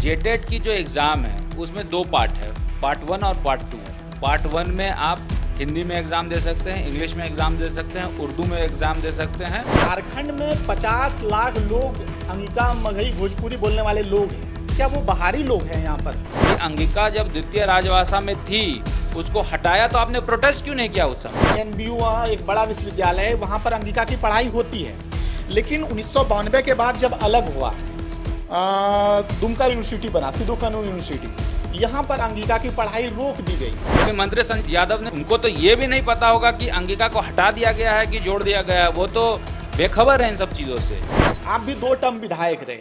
जेटेट की जो एग्ज़ाम है उसमें दो पार्ट है, पार्ट वन और पार्ट टू। पार्ट वन में आप हिंदी में एग्ज़ाम दे सकते हैं, इंग्लिश में एग्ज़ाम दे सकते हैं, उर्दू में एग्ज़ाम दे सकते हैं। झारखंड में 50 लाख लोग अंगिका मगही भोजपुरी बोलने वाले लोग हैं। क्या वो बाहरी लोग हैं यहाँ पर? कि अंगिका जब द्वितीय राजभाषा में थी उसको हटाया तो आपने प्रोटेस्ट क्यों नहीं किया उस समय? एनबीयू एक बड़ा विश्वविद्यालय है, वहाँ पर अंगिका की पढ़ाई होती है। लेकिन 1992 के बाद जब अलग हुआ, दुमका यूनिवर्सिटी बना, सिद्धू कानून यूनिवर्सिटी, यहाँ पर अंगिका की पढ़ाई रोक दी गई। क्योंकि मंत्री संजय यादव ने, उनको तो ये भी नहीं पता होगा कि अंगिका को हटा दिया गया है कि जोड़ दिया गया है, वो तो बेखबर है इन सब चीज़ों से। आप भी 2 टर्म विधायक रहे,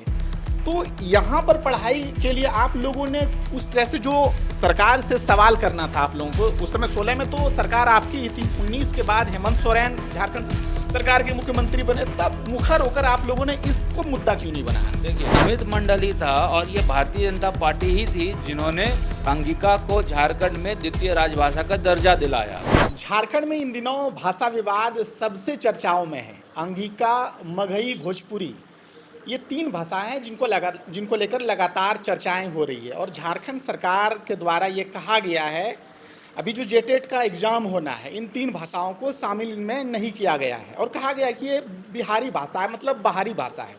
तो यहाँ पर पढ़ाई के लिए आप लोगों ने उस तरह से जो सरकार से सवाल करना था आप लोगों को, उस समय 16 में तो सरकार आपकी ही थी, 19 के बाद हेमंत सोरेन झारखंड सरकार के मुख्यमंत्री बने, तब मुखर होकर आप लोगों ने इसको मुद्दा क्यों नहीं बनाया? देखिए, अमित मंडल ही था और ये भारतीय जनता पार्टी ही थी जिन्होंने अंगिका को झारखंड में द्वितीय राजभाषा का दर्जा दिलाया। झारखंड में इन दिनों भाषा विवाद सबसे चर्चाओं में है। अंगिका, मगही, भोजपुरी, ये 3 भाषाएं हैं जिनको लेकर लगातार चर्चाएं हो रही है। और झारखंड सरकार के द्वारा ये कहा गया है, अभी जो जेटेट का एग्ज़ाम होना है, इन 3 भाषाओं को शामिल में नहीं किया गया है और कहा गया है कि ये बिहारी भाषा है, मतलब बाहरी भाषा है।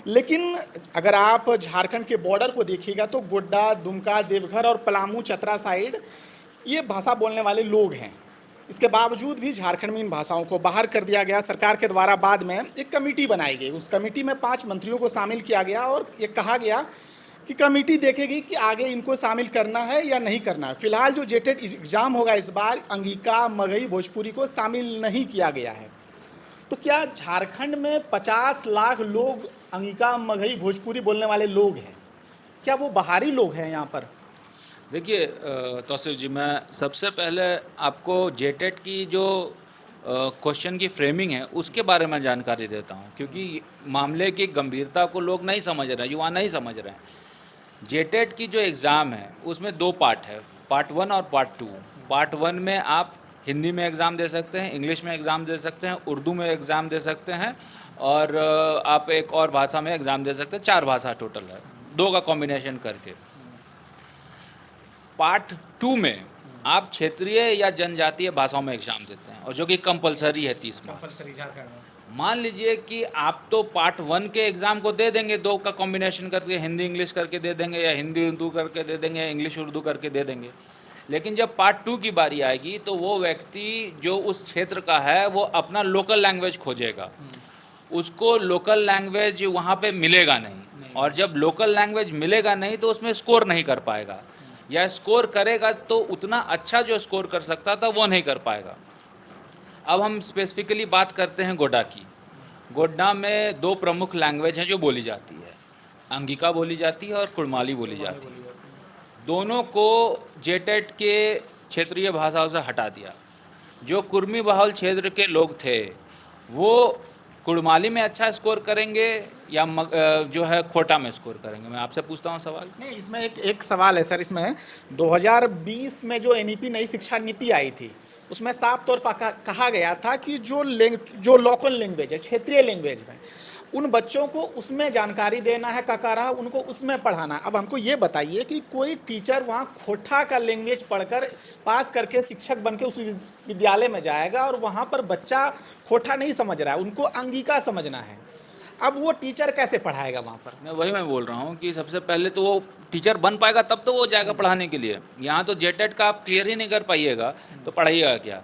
लेकिन अगर आप झारखंड के बॉर्डर को देखिएगा तो गोड्डा, दुमका, देवघर और पलामू, चतरा साइड ये भाषा बोलने वाले लोग हैं। इसके बावजूद भी झारखंड में इन भाषाओं को बाहर कर दिया गया। सरकार के द्वारा बाद में एक कमेटी बनाई गई, उस कमेटी में 5 मंत्रियों को शामिल किया गया और ये कहा गया कि कमेटी देखेगी कि आगे इनको शामिल करना है या नहीं करना है। फिलहाल जो जेटेट एग्ज़ाम होगा इस बार, अंगिका, मगही, भोजपुरी को शामिल नहीं किया गया है। तो क्या झारखंड में 50 लाख लोग अंगिका, मगही, भोजपुरी बोलने वाले लोग हैं? क्या वो बाहरी लोग हैं यहाँ पर? देखिए तौसीफ जी, मैं सबसे पहले आपको जेटेट की जो क्वेश्चन की फ्रेमिंग है उसके बारे में जानकारी देता हूँ, क्योंकि मामले की गंभीरता को लोग नहीं समझ रहे हैं, युवा नहीं समझ रहे हैं। जेटेट की जो एग्ज़ाम है उसमें 2 पार्ट है, पार्ट वन और पार्ट टू। पार्ट वन में आप हिंदी में एग्ज़ाम दे सकते हैं, इंग्लिश में एग्ज़ाम दे सकते हैं, उर्दू में एग्ज़ाम दे सकते हैं और आप एक और भाषा में एग्ज़ाम दे सकते हैं। 4 भाषा टोटल है, 2 का कॉम्बिनेशन करके। पार्ट टू में आप क्षेत्रीय या जनजातीय भाषाओं में एग्जाम देते हैं और जो कि कंपलसरी है 30 मार्क्स। मान लीजिए कि आप तो पार्ट वन के एग्ज़ाम को दे देंगे, 2 का कॉम्बिनेशन करके हिंदी इंग्लिश करके दे देंगे या हिंदी उर्दू करके दे देंगे या इंग्लिश उर्दू करके दे देंगे। लेकिन जब पार्ट टू की बारी आएगी तो वो व्यक्ति जो उस क्षेत्र का है वो अपना लोकल लैंग्वेज खोजेगा, उसको लोकल लैंग्वेज वहाँ पे मिलेगा नहीं। और जब लोकल लैंग्वेज मिलेगा नहीं तो उसमें स्कोर नहीं कर पाएगा, या स्कोर करेगा तो उतना अच्छा जो स्कोर कर सकता था वो नहीं कर पाएगा। अब हम स्पेसिफिकली बात करते हैं गोड्डा की। गोड्डा में 2 प्रमुख लैंग्वेज हैं जो बोली जाती है, अंगिका बोली जाती है और कुड़माली बोली जाती है। दोनों को जेटेट के क्षेत्रीय भाषाओं से हटा दिया। जो कुर्मी बाहुल क्षेत्र के लोग थे वो कुड़माली में अच्छा स्कोर करेंगे या जो है खोटा में स्कोर करेंगे? मैं आपसे पूछता हूँ सवाल। नहीं, इसमें एक सवाल है सर। इसमें 2020 में जो एनईपी नई शिक्षा नीति आई थी, उसमें साफ तौर पर कहा गया था कि जो लोकल लैंग्वेज है, क्षेत्रीय लैंग्वेज में, उन बच्चों को उसमें जानकारी देना है, ककारा उनको उसमें पढ़ाना। अब हमको ये बताइए कि कोई टीचर वहाँ खोटा का लैंग्वेज पढ़कर पास करके शिक्षक बन के उस विद्यालय में जाएगा और वहाँ पर बच्चा खोटा नहीं समझ रहा है, उनको अंगिका समझना है। अब वो टीचर कैसे पढ़ाएगा वहाँ पर? मैं बोल रहा हूँ कि सबसे पहले तो वो टीचर बन पाएगा तब तो वो जाएगा पढ़ाने के लिए। यहाँ तो जेटेट का आप क्लियर ही नहीं कर पाइएगा तो पढ़ाइएगा क्या?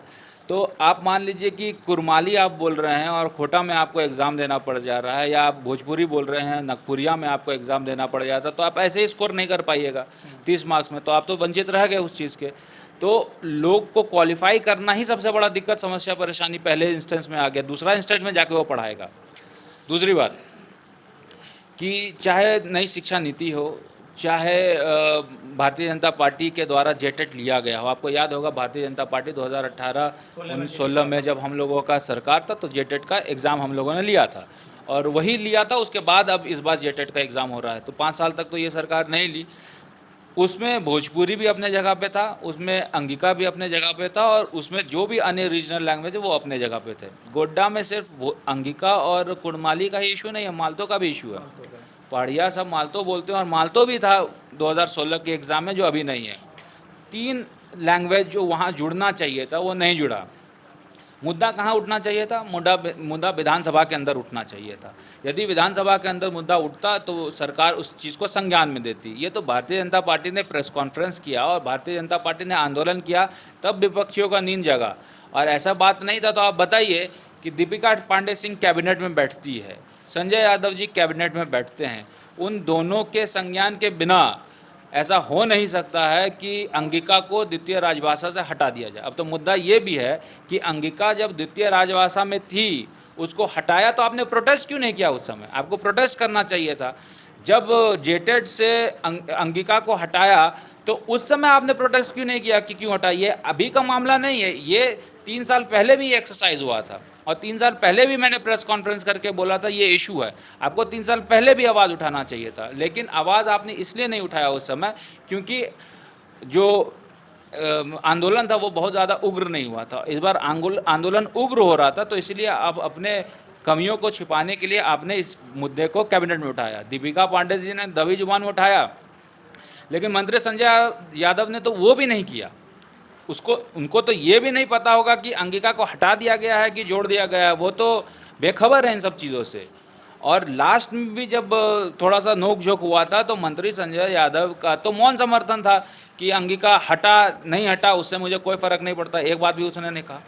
तो आप मान लीजिए कि कुरमाली आप बोल रहे हैं और खोटा में आपको एग्ज़ाम देना पड़ जा रहा है, या आप भोजपुरी बोल रहे हैं, नागपुरिया में आपको एग्ज़ाम देना पड़ जाता है, तो आप ऐसे ही स्कोर नहीं कर पाइएगा 30 मार्क्स में, तो आप तो वंचित रह गए उस चीज़ के। तो लोग को क्वालिफाई करना ही सबसे बड़ा दिक्कत, समस्या, परेशानी पहले इंस्टेंस में आ गया। दूसरा इंस्टेंस में जाके वो पढ़ाएगा। दूसरी बात कि चाहे नई शिक्षा नीति हो, चाहे भारतीय जनता पार्टी के द्वारा जेटेट लिया गया हो। आपको याद होगा भारतीय जनता पार्टी 2018-16 में जब हम लोगों का सरकार था तो जेटेट का एग्ज़ाम हम लोगों ने लिया था और वही लिया था। उसके बाद अब इस बार जेटेट का एग्ज़ाम हो रहा है, तो 5 साल तक तो ये सरकार नहीं ली। उसमें भोजपुरी भी अपने जगह पे था, उसमें अंगिका भी अपने जगह पे था और उसमें जो भी अन्य रीजनल लैंग्वेज है वो अपने जगह पे थे। गोड्डा में सिर्फ अंगिका और कुड़माली का ही इशू नहीं है, मालतो का भी इशू है। पहाड़िया सब मालतो बोलते हैं, और मालतो भी था 2016 के एग्ज़ाम में, जो अभी नहीं है। 3 लैंग्वेज जो वहाँ जुड़ना चाहिए था वो नहीं जुड़ा। मुद्दा कहाँ उठना चाहिए था? मुद्दा विधानसभा के अंदर उठना चाहिए था। यदि विधानसभा के अंदर मुद्दा उठता तो सरकार उस चीज़ को संज्ञान में देती। ये तो भारतीय जनता पार्टी ने प्रेस कॉन्फ्रेंस किया और भारतीय जनता पार्टी ने आंदोलन किया, तब विपक्षियों का नींद जगा। और ऐसा बात नहीं था तो आप बताइए कि दीपिका पांडे सिंह कैबिनेट में बैठती है, संजय यादव जी कैबिनेट में बैठते हैं, उन दोनों के संज्ञान के बिना ऐसा हो नहीं सकता है कि अंगिका को द्वितीय राजभाषा से हटा दिया जाए। अब तो मुद्दा ये भी है कि अंगिका जब द्वितीय राजभाषा में थी, उसको हटाया तो आपने प्रोटेस्ट क्यों नहीं किया? उस समय आपको प्रोटेस्ट करना चाहिए था। जब जेटेड से अंगिका को हटाया तो उस समय आपने प्रोटेस्ट क्यों नहीं किया कि क्यों हटा? ये अभी का मामला नहीं है, ये 3 साल पहले भी एक्सरसाइज हुआ था, और 3 साल पहले भी मैंने प्रेस कॉन्फ्रेंस करके बोला था ये इशू है। आपको 3 साल पहले भी आवाज़ उठाना चाहिए था, लेकिन आवाज़ आपने इसलिए नहीं उठाया उस समय क्योंकि जो आंदोलन था वो बहुत ज़्यादा उग्र नहीं हुआ था। इस बार आंदोलन उग्र हो रहा था, तो इसलिए आप अपने कमियों को छिपाने के लिए आपने इस मुद्दे को कैबिनेट में उठाया। दीपिका पांडे जी ने दबी जुबान में उठाया, लेकिन मंत्री संजय यादव ने तो वो भी नहीं किया। उनको तो ये भी नहीं पता होगा कि अंगिका को हटा दिया गया है कि जोड़ दिया गया है, वो तो बेखबर है इन सब चीज़ों से। और लास्ट में भी जब थोड़ा सा नोक झोंक हुआ था तो मंत्री संजय यादव का तो मौन समर्थन था कि अंगिका हटा नहीं हटा उससे मुझे कोई फ़र्क नहीं पड़ता, एक बात भी उसने नहीं कहा।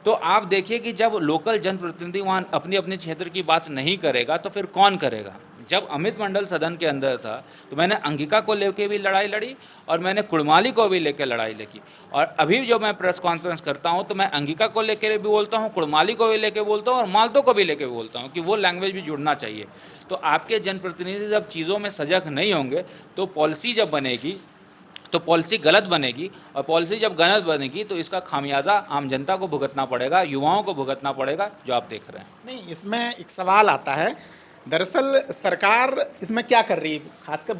तो आप देखिए कि जब लोकल जनप्रतिनिधि वहाँ अपनी अपनी क्षेत्र की बात नहीं करेगा तो फिर कौन करेगा? जब अमित मंडल सदन के अंदर था तो मैंने अंगिका को लेके भी लड़ाई लड़ी और मैंने कुड़माली को भी लेकर लड़ाई लड़ी, और अभी जो मैं प्रेस कॉन्फ्रेंस करता हूँ तो मैं अंगिका को लेकर भी बोलता हूँ, कुड़माली को भी लेकर बोलता हूँ और मालतो को भी लेकर बोलता हूँ कि वो लैंग्वेज भी जुड़ना चाहिए। तो आपके जनप्रतिनिधि जब चीज़ों में सजग नहीं होंगे तो पॉलिसी जब बनेगी तो पॉलिसी गलत बनेगी, और पॉलिसी जब गलत बनेगी तो इसका खामियाजा आम जनता को भुगतना पड़ेगा, युवाओं को भुगतना पड़ेगा, जो आप देख रहे हैं। नहीं, इसमें एक सवाल आता है। दरअसल सरकार इसमें क्या कर रही है? खासकर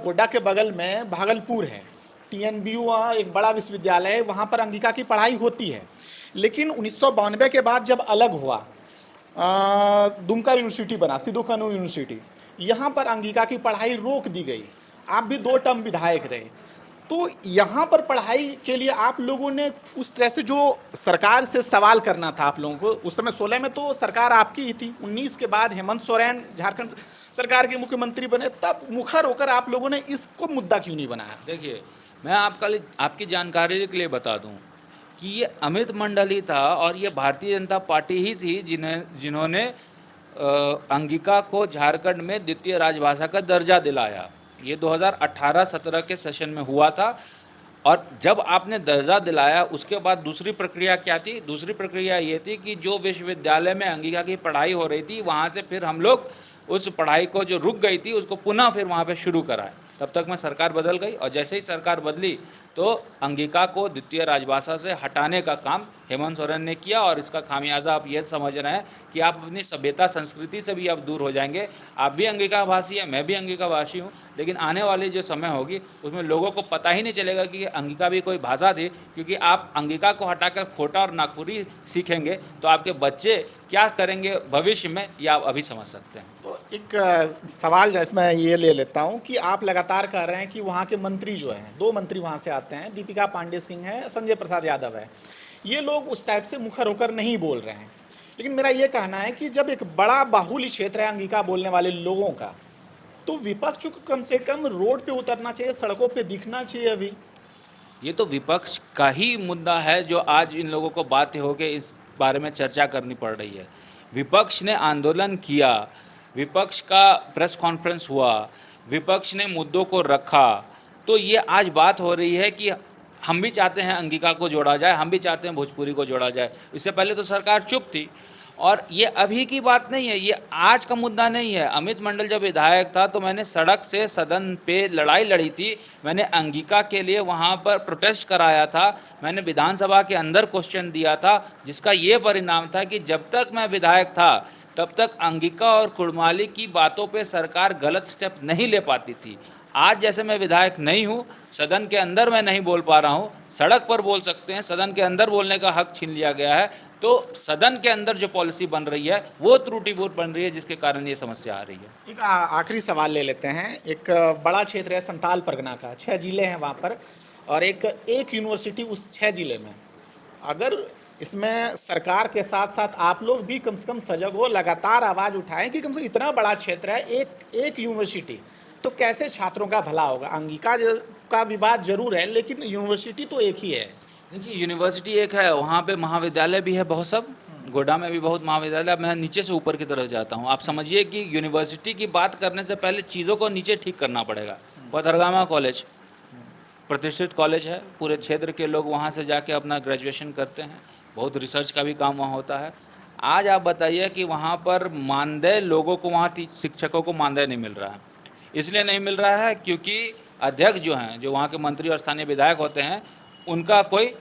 गोड्डा के बगल में भागलपुर है, TNBU वहाँ एक बड़ा विश्वविद्यालय है, वहाँ पर अंगिका की पढ़ाई होती है। लेकिन 1992 के बाद जब अलग हुआ, दुमका यूनिवर्सिटी बना, सिद्धू कानू यूनिवर्सिटी, यहाँ पर अंगिका की पढ़ाई रोक दी गई। आप भी 2 टर्म विधायक रहे, तो यहाँ पर पढ़ाई के लिए आप लोगों ने उस तरह से जो सरकार से सवाल करना था आप लोगों को, उस समय 16 में तो सरकार आपकी ही थी, 19 के बाद हेमंत सोरेन झारखंड सरकार के मुख्यमंत्री बने, तब मुखर होकर आप लोगों ने इसको मुद्दा क्यों नहीं बनाया? देखिए, मैं आपकी जानकारी के लिए बता दूं कि ये अमित मंडल ही था और ये भारतीय जनता पार्टी ही थी जिन्होंने अंगिका को झारखंड में द्वितीय राजभाषा का दर्जा दिलाया। ये 2018-17 के सेशन में हुआ था, और जब आपने दर्जा दिलाया उसके बाद दूसरी प्रक्रिया क्या थी? दूसरी प्रक्रिया ये थी कि जो विश्वविद्यालय में अंगिका की पढ़ाई हो रही थी वहाँ से फिर हम लोग उस पढ़ाई को जो रुक गई थी उसको पुनः फिर वहाँ पे शुरू कराए। तब तक में सरकार बदल गई, और जैसे ही सरकार बदली तो अंगिका को द्वितीय राजभाषा से हटाने का काम हेमंत सोरेन ने किया, और इसका खामियाजा आप ये समझ रहे हैं कि आप अपनी सभ्यता संस्कृति से भी अब दूर हो जाएंगे। आप भी अंगिका भाषी हैं, मैं भी अंगिका भाषी हूँ, लेकिन आने वाली जो समय होगी उसमें लोगों को पता ही नहीं चलेगा कि अंगिका भी कोई भाषा थी, क्योंकि आप अंगिका को हटाकर खोटा और नागपुरी सीखेंगे तो आपके बच्चे क्या करेंगे भविष्य में, ये आप अभी समझ सकते हैं। तो एक सवाल जो इसमें ये ले लेता हूँ कि आप लगातार कह रहे हैं कि वहाँ के मंत्री जो हैं, 2 मंत्री वहाँ से आते हैं, दीपिका पांडे सिंह है, संजय प्रसाद यादव है, ये लोग उस टाइप से मुखर होकर नहीं बोल रहे हैं। लेकिन मेरा ये कहना है कि जब एक बड़ा बाहुल्य क्षेत्र है अंगिका बोलने वाले लोगों का, तो विपक्ष को कम से कम रोड पे उतरना चाहिए, सड़कों पे दिखना चाहिए। अभी ये तो विपक्ष का ही मुद्दा है जो आज इन लोगों को बाध्य होकर इस बारे में चर्चा करनी पड़ रही है। विपक्ष ने आंदोलन किया, विपक्ष का प्रेस कॉन्फ्रेंस हुआ, विपक्ष ने मुद्दों को रखा, तो ये आज बात हो रही है कि हम भी चाहते हैं अंगिका को जोड़ा जाए, हम भी चाहते हैं भोजपुरी को जोड़ा जाए। इससे पहले तो सरकार चुप थी, और ये अभी की बात नहीं है, ये आज का मुद्दा नहीं है। अमित मंडल जब विधायक था तो मैंने सड़क से सदन पे लड़ाई लड़ी थी, मैंने अंगिका के लिए वहाँ पर प्रोटेस्ट कराया था, मैंने विधानसभा के अंदर क्वेश्चन दिया था, जिसका ये परिणाम था कि जब तक मैं विधायक था तब तक अंगिका और कुड़माली की बातों पे सरकार गलत स्टेप नहीं ले पाती थी। आज जैसे मैं विधायक नहीं हूँ, सदन के अंदर मैं नहीं बोल पा रहा हूँ, सड़क पर बोल सकते हैं, सदन के अंदर बोलने का हक छीन लिया गया है, तो सदन के अंदर जो पॉलिसी बन रही है वो त्रुटिपूर्ण बन रही है, जिसके कारण ये समस्या आ रही है। एक आखिरी सवाल ले लेते हैं। एक बड़ा क्षेत्र है संताल परगना का, 6 जिले हैं वहाँ पर, और एक यूनिवर्सिटी उस 6 जिले में। अगर इसमें सरकार के साथ साथ आप लोग भी कम से कम सजग हो, लगातार आवाज़ उठाएं कि कम से कम इतना बड़ा क्षेत्र है, एक यूनिवर्सिटी, तो कैसे छात्रों का भला होगा? अंगिका का विवाद जरूर है, लेकिन यूनिवर्सिटी तो एक ही है। देखिए, यूनिवर्सिटी एक है, वहाँ पे महाविद्यालय भी है बहुत सब, गोड्डा में भी बहुत महाविद्यालय। अब मैं नीचे से ऊपर की तरफ जाता हूँ। आप समझिए कि यूनिवर्सिटी की बात करने से पहले चीज़ों को नीचे ठीक करना पड़ेगा। पथरगामा कॉलेज प्रतिष्ठित कॉलेज है, पूरे क्षेत्र के लोग वहाँ से जाके अपना ग्रेजुएशन करते हैं, बहुत रिसर्च का भी काम वहाँ होता है। आज आप बताइए कि वहाँ पर मानदेय लोगों को, वहाँ शिक्षकों को मानदेय नहीं मिल रहा है। इसलिए नहीं मिल रहा है क्योंकि अध्यक्ष जो हैं, जो वहाँ के मंत्री और स्थानीय विधायक होते हैं, उनका कोई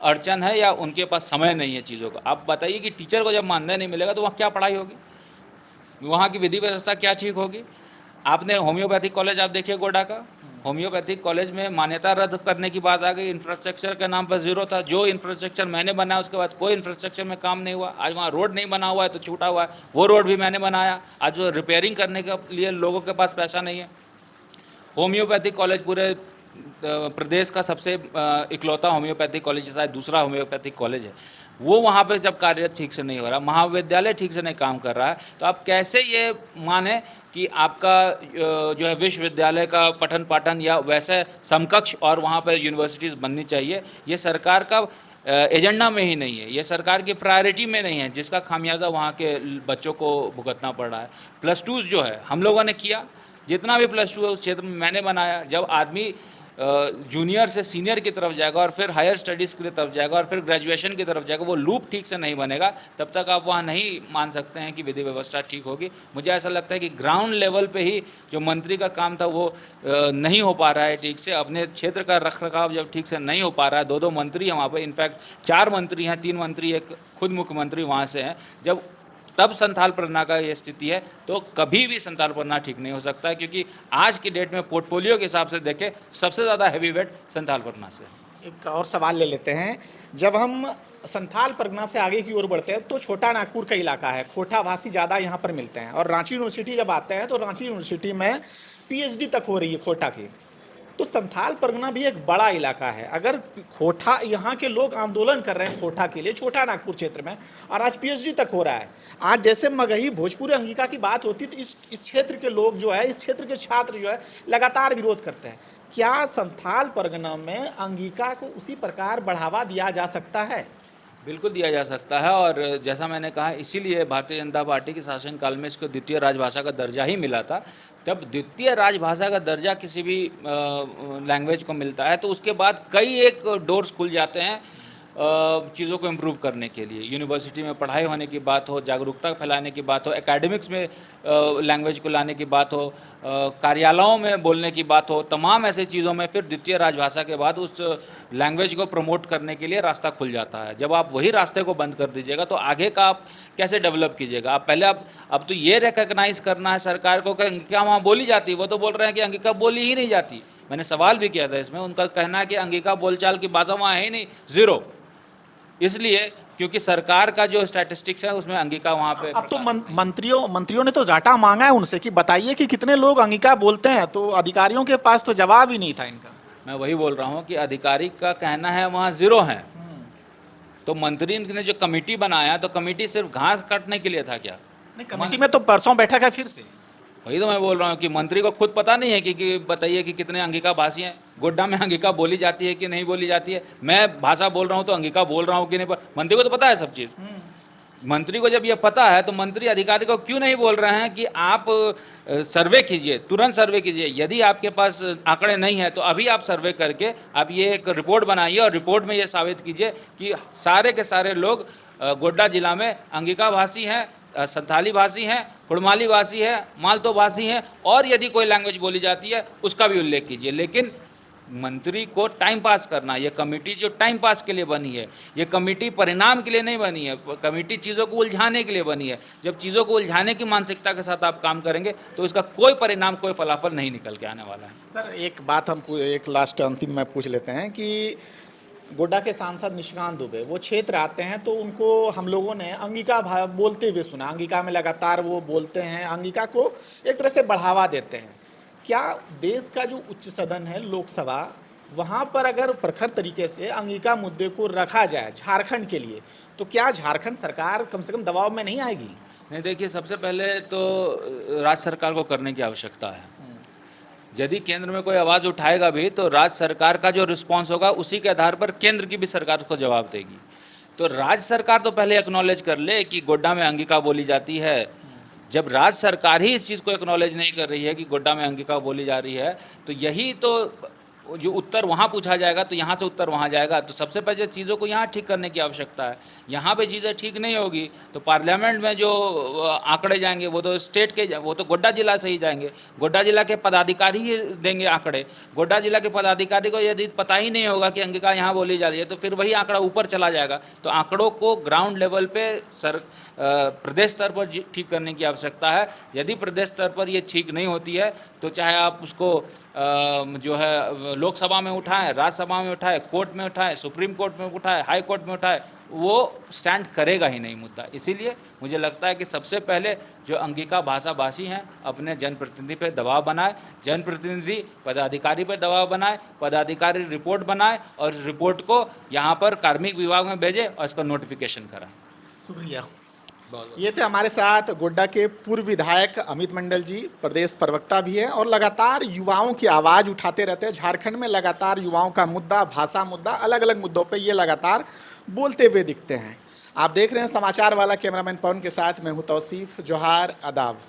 अड़चन है या उनके पास समय नहीं है चीज़ों का। आप बताइए कि टीचर को जब मानदेय नहीं मिलेगा तो वहाँ क्या पढ़ाई होगी, वहाँ की विधि व्यवस्था क्या ठीक होगी? आपने होम्योपैथिक कॉलेज आप देखिए गोड्डा का, होम्योपैथिक कॉलेज में मान्यता रद्द करने की बात आ गई। इंफ्रास्ट्रक्चर के नाम पर ज़ीरो था। जो इंफ्रास्ट्रक्चर मैंने बनाया उसके बाद कोई इंफ्रास्ट्रक्चर में काम नहीं हुआ। आज वहाँ रोड नहीं बना हुआ है तो छूटा हुआ है, वो रोड भी मैंने बनाया। आज जो रिपेयरिंग करने के लिए लोगों के पास पैसा नहीं है। होम्योपैथिक कॉलेज पूरे प्रदेश का सबसे इकलौता होम्योपैथिक कॉलेज, शायद दूसरा होम्योपैथिक कॉलेज है, वो वहाँ पे जब कार्य ठीक से नहीं हो रहा, महाविद्यालय ठीक से नहीं काम कर रहा है, तो आप कैसे ये माने कि आपका जो है विश्वविद्यालय का पठन पाठन या वैसे समकक्ष और वहाँ पर यूनिवर्सिटीज़ बननी चाहिए, ये सरकार का एजेंडा में ही नहीं है, ये सरकार की प्रायोरिटी में नहीं है, जिसका खामियाजा वहाँ के बच्चों को भुगतना पड़ रहा है। +2 जो है हम लोगों ने किया, जितना भी +2 है उस क्षेत्र में मैंने बनाया। जब आदमी जूनियर से सीनियर की तरफ जाएगा और फिर हायर स्टडीज़ की तरफ जाएगा और फिर ग्रेजुएशन की तरफ जाएगा, वो लूप ठीक से नहीं बनेगा, तब तक आप वहाँ नहीं मान सकते हैं कि विधि व्यवस्था ठीक होगी। मुझे ऐसा लगता है कि ग्राउंड लेवल पे ही जो मंत्री का काम था वो नहीं हो पा रहा है ठीक से। अपने क्षेत्र का रखरखाव जब ठीक से नहीं हो पा रहा है, 2-2 मंत्री हैं वहाँ पर, इनफैक्ट 4 मंत्री हैं, 3 मंत्री, एक खुद मुख्यमंत्री वहाँ से हैं, जब तब संथाल परगना का ये स्थिति है, तो कभी भी संथाल परगना ठीक नहीं हो सकता है, क्योंकि आज की डेट में पोर्टफोलियो के हिसाब से देखें सबसे ज़्यादा हैवी वेट संथाल परगना से है। एक और सवाल ले लेते हैं। जब हम संथाल परगना से आगे की ओर बढ़ते हैं तो छोटा नागपुर का इलाका है, खोटा भाषी ज़्यादा यहाँ पर मिलते हैं, और रांची यूनिवर्सिटी जब आते हैं तो रांची यूनिवर्सिटी में PhD तक हो रही है खोटा की। तो संथाल परगना भी एक बड़ा इलाका है। अगर खोटा, यहाँ के लोग आंदोलन कर रहे हैं खोटा के लिए, छोटा नागपुर क्षेत्र में, और आज PhD तक हो रहा है। आज जैसे मगही भोजपुरी अंगिका की बात होती है तो इस क्षेत्र के लोग जो है, इस क्षेत्र के छात्र जो है, लगातार विरोध करते हैं। क्या संथाल परगना में अंगिका को उसी प्रकार बढ़ावा दिया जा सकता है? बिल्कुल दिया जा सकता है, और जैसा मैंने कहा, इसीलिए भारतीय जनता पार्टी के शासनकाल में इसको द्वितीय राजभाषा का दर्जा ही मिला था। जब द्वितीय राजभाषा का दर्जा किसी भी लैंग्वेज को मिलता है तो उसके बाद कई एक डोर्स खुल जाते हैं चीज़ों को इम्प्रूव करने के लिए। यूनिवर्सिटी में पढ़ाई होने की बात हो, जागरूकता फैलाने की बात हो, एकेडमिक्स में लैंग्वेज को लाने की बात हो, कार्यालयों में बोलने की बात हो, तमाम ऐसे चीज़ों में फिर द्वितीय राजभाषा के बाद उस लैंग्वेज को प्रमोट करने के लिए रास्ता खुल जाता है। जब आप वही रास्ते को बंद कर दीजिएगा तो आगे का आप कैसे डेवलप कीजिएगा? आप पहले अब तो ये रिकग्नाइज़ करना है सरकार को कि अंगिका वहाँ बोली जाती है। वो तो बोल रहे हैं कि अंगिका बोली ही नहीं जाती। मैंने सवाल भी किया था इसमें, उनका कहना है कि अंगिका बोलचाल की भाषा वहाँ है ही नहीं, ज़ीरो। इसलिए क्योंकि सरकार का जो स्टैटिस्टिक्स है उसमें अंगिका वहाँ पे। अब तो मंत्रियों ने तो डाटा मांगा है उनसे कि बताइए कि कितने लोग अंगिका बोलते हैं, तो अधिकारियों के पास तो जवाब ही नहीं था इनका। मैं वही बोल रहा हूँ कि अधिकारी का कहना है वहाँ ज़ीरो है। तो मंत्री ने जो कमेटी बनाया, तो कमेटी सिर्फ घास काटने के लिए था क्या? नहीं, कमेटी में तो परसों बैठक है फिर से। वही तो मैं बोल रहा हूँ कि मंत्री को खुद पता नहीं है कि बताइए कि कितने अंगिका भाषी हैं। गोड्डा में अंगिका बोली जाती है कि नहीं बोली जाती है? मैं भाषा बोल रहा हूँ तो अंगिका बोल रहा हूँ कि नहीं, मंत्री को तो पता है सब चीज़। मंत्री को जब ये पता है तो मंत्री अधिकारी को क्यों नहीं बोल रहे हैं कि आप सर्वे कीजिए, तुरंत सर्वे कीजिए। यदि आपके पास आंकड़े नहीं है तो अभी आप सर्वे करके आप ये एक रिपोर्ट बनाइए और रिपोर्ट में ये साबित कीजिए कि सारे के सारे लोग गोड्डा जिला में अंगिका भाषी हैं, संथाली भाषी हैं, कुड़माली भाषी है, मालतो भाषी हैं, और यदि कोई लैंग्वेज बोली जाती है उसका भी उल्लेख कीजिए। लेकिन मंत्री को टाइम पास करना। ये कमेटी जो टाइम पास के लिए बनी है, ये कमेटी परिणाम के लिए नहीं बनी है, कमेटी चीज़ों को उलझाने के लिए बनी है। जब चीज़ों को उलझाने की मानसिकता के साथ आप काम करेंगे तो इसका कोई परिणाम, कोई फलाफल नहीं निकल के आने वाला है। सर एक बात हम एक लास्ट अंतिम में पूछ लेते हैं कि गोड्डा के सांसद निशिकांत दुबे वो क्षेत्र आते हैं तो उनको हम लोगों ने अंगिका बोलते हुए सुना। अंगिका में लगातार वो बोलते हैं, अंगिका को एक तरह से बढ़ावा देते हैं। क्या देश का जो उच्च सदन है लोकसभा, वहाँ पर अगर प्रखर तरीके से अंगिका मुद्दे को रखा जाए झारखंड के लिए, तो क्या झारखंड सरकार कम से कम दबाव में नहीं आएगी? नहीं, देखिए, सबसे पहले तो राज्य सरकार को करने की आवश्यकता है। यदि केंद्र में कोई आवाज़ उठाएगा भी तो राज्य सरकार का जो रिस्पांस होगा उसी के आधार पर केंद्र की भी सरकार उसको जवाब देगी। तो राज्य सरकार तो पहले एक्नॉलेज कर ले कि गोड्डा में अंगिका बोली जाती है। जब राज्य सरकार ही इस चीज़ को एक्नॉलेज नहीं कर रही है कि गोड्डा में अंगिका बोली जा रही है, तो यही तो जो उत्तर वहाँ पूछा जाएगा तो यहाँ से उत्तर वहाँ जाएगा। तो सबसे पहले चीज़ों को यहाँ ठीक करने की आवश्यकता है। यहाँ पे चीज़ें ठीक नहीं होगी तो पार्लियामेंट में जो आंकड़े जाएंगे वो तो स्टेट के, वो तो गोड्डा जिला से ही जाएंगे। गोड्डा जिला के पदाधिकारी ही देंगे आंकड़े। गोड्डा जिला के पदाधिकारी को यदि पता ही नहीं होगा कि अंगिका यहाँ बोली जा रही है तो फिर वही आंकड़ा ऊपर चला जाएगा। तो आंकड़ों को ग्राउंड लेवल पे प्रदेश स्तर पर ठीक करने की आवश्यकता है। यदि प्रदेश स्तर पर ये ठीक नहीं होती है तो चाहे आप उसको जो है लोकसभा में उठाएं, राज्यसभा में उठाएं, कोर्ट में उठाएं, सुप्रीम कोर्ट में उठाएं, हाई कोर्ट में उठाएं, वो स्टैंड करेगा ही नहीं मुद्दा। इसीलिए मुझे लगता है कि सबसे पहले जो अंगिका भाषी हैं अपने जनप्रतिनिधि पे दबाव बनाए, जनप्रतिनिधि पदाधिकारी पे दबाव बनाए, पदाधिकारी रिपोर्ट बनाए और इस रिपोर्ट को यहाँ पर कार्मिक विभाग में भेजे और इसका नोटिफिकेशन कराएं। शुक्रिया। ये थे हमारे साथ गोड्डा के पूर्व विधायक अमित मंडल जी, प्रदेश प्रवक्ता भी हैं और लगातार युवाओं की आवाज़ उठाते रहते हैं। झारखंड में लगातार युवाओं का मुद्दा, भाषा मुद्दा, अलग अलग मुद्दों पे ये लगातार बोलते हुए दिखते हैं। आप देख रहे हैं समाचार वाला। कैमरामैन पवन के साथ मैं हूँ तौसीफ। जोहार, आदाब।